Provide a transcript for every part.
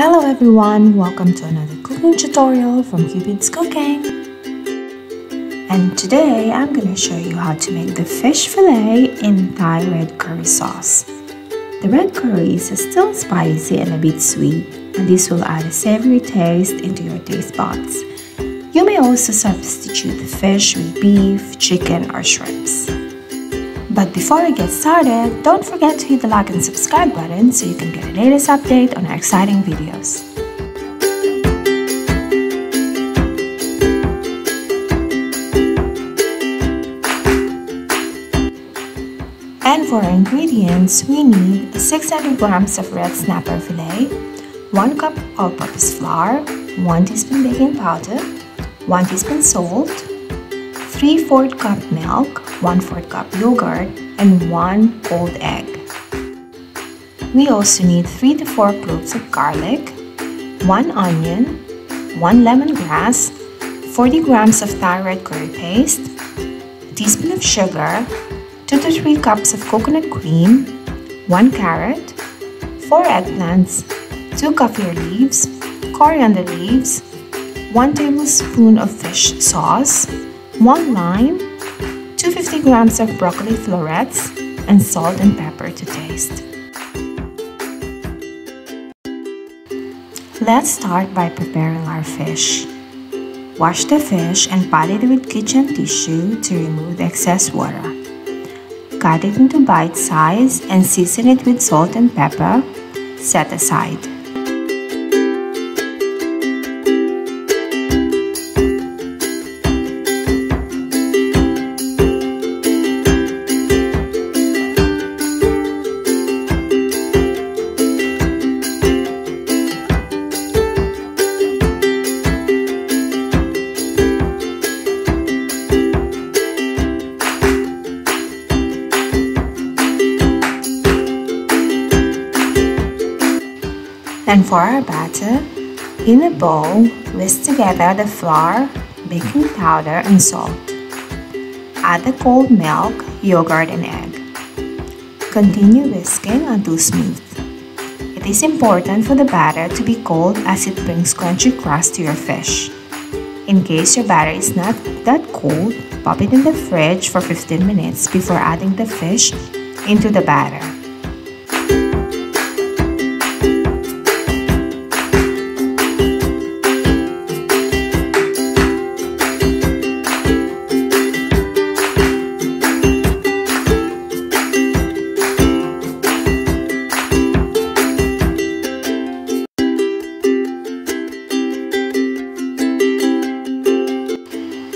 Hello everyone, welcome to another cooking tutorial from Cupid's Cooking. And today I'm going to show you how to make the fish fillet in Thai red curry sauce. The red curries are still spicy and a bit sweet, and this will add a savory taste into your taste buds. You may also substitute the fish with beef, chicken or shrimps. But before we get started, don't forget to hit the like and subscribe button so you can get the latest update on our exciting videos. And for our ingredients, we need 600 grams of red snapper fillet, 1 cup all-purpose flour, 1 teaspoon baking powder, 1 teaspoon salt, 3/4 cup milk, 1/4 cup yogurt, and 1 cold egg. We also need 3 to 4 cloves of garlic, 1 onion, 1 lemongrass, 40 grams of Thai red curry paste, a teaspoon of sugar, 2 to 3 cups of coconut cream, 1 carrot, 4 eggplants, 2 kaffir leaves, coriander leaves, 1 tablespoon of fish sauce, 1 lime, 250 grams of broccoli florets, and salt and pepper to taste. Let's start by preparing our fish. Wash the fish and pat it with kitchen tissue to remove the excess water. Cut it into bite size and season it with salt and pepper. Set aside. And for our batter, in a bowl, whisk together the flour, baking powder, and salt. Add the cold milk, yogurt, and egg. Continue whisking until smooth. It is important for the batter to be cold as it brings crunchy crust to your fish. In case your batter is not that cold, pop it in the fridge for 15 minutes before adding the fish into the batter.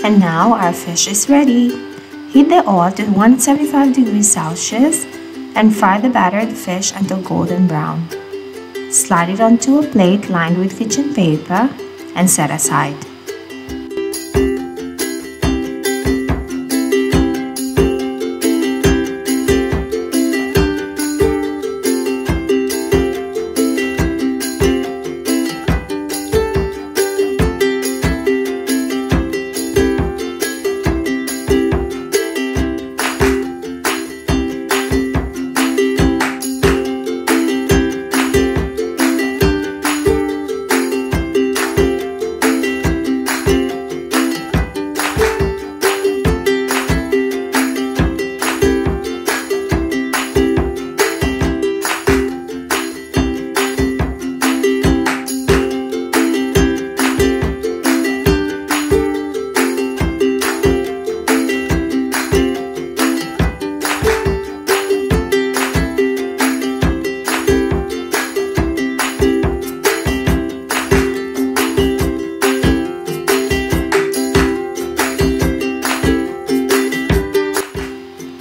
And now our fish is ready. Heat the oil to 175 degrees Celsius and fry the battered fish until golden brown. Slide it onto a plate lined with kitchen paper and set aside.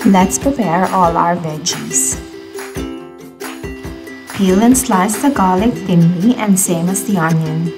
Let's prepare all our veggies. Peel and slice the garlic thinly and same as the onion.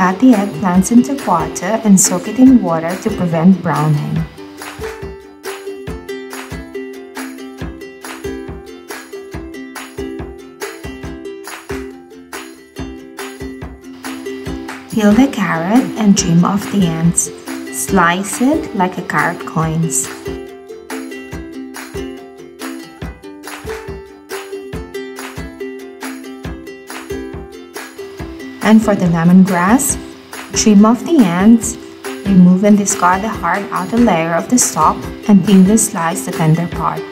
Cut the eggplants into quarter and soak it in water to prevent browning. Peel the carrot and trim off the ends. Slice it like a carrot coins. And for the lemongrass, trim off the ends, remove and discard the hard outer layer of the stalk, and thinly slice the tender part.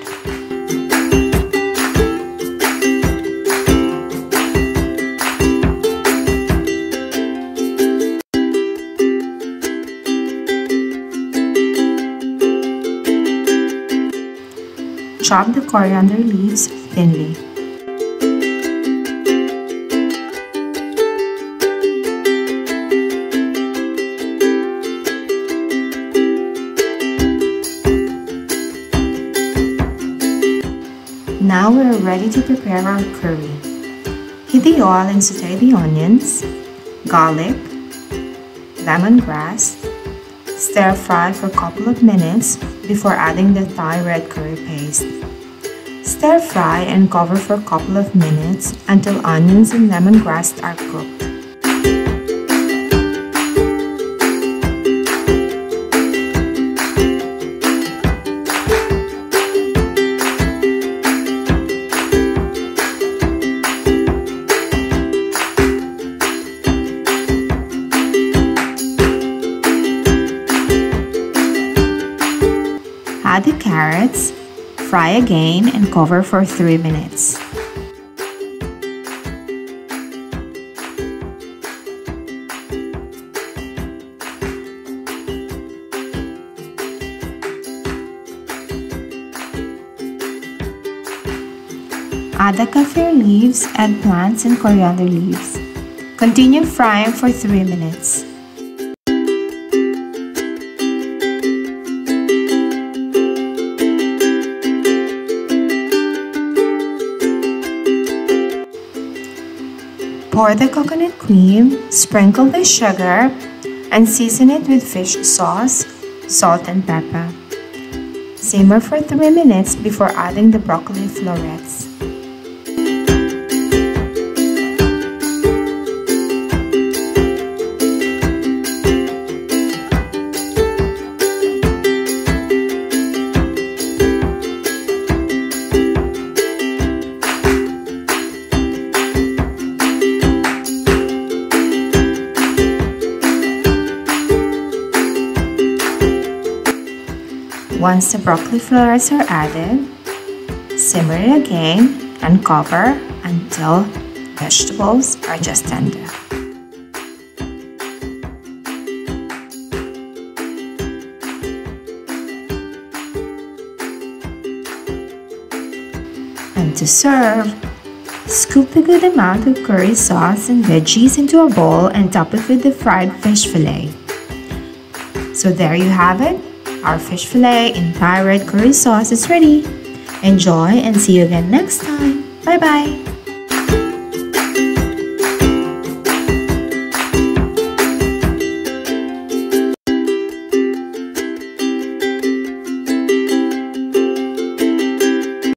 Chop the coriander leaves thinly. Now we are ready to prepare our curry. Heat the oil and saute the onions, garlic, lemongrass. Stir fry for a couple of minutes before adding the Thai red curry paste. Stir fry and cover for a couple of minutes until onions and lemongrass are cooked. Add the carrots, fry again, and cover for 3 minutes. Add the kaffir leaves, eggplants, and coriander leaves. Continue frying for 3 minutes. Pour the coconut cream, sprinkle the sugar, and season it with fish sauce, salt, and pepper. Simmer for 3 minutes before adding the broccoli florets. Once the broccoli florets are added, simmer it again and cover until vegetables are just tender. And to serve, scoop a good amount of curry sauce and veggies into a bowl and top it with the fried fish fillet. So there you have it. Our fish fillet in Thai red curry sauce is ready. Enjoy and see you again next time. Bye bye.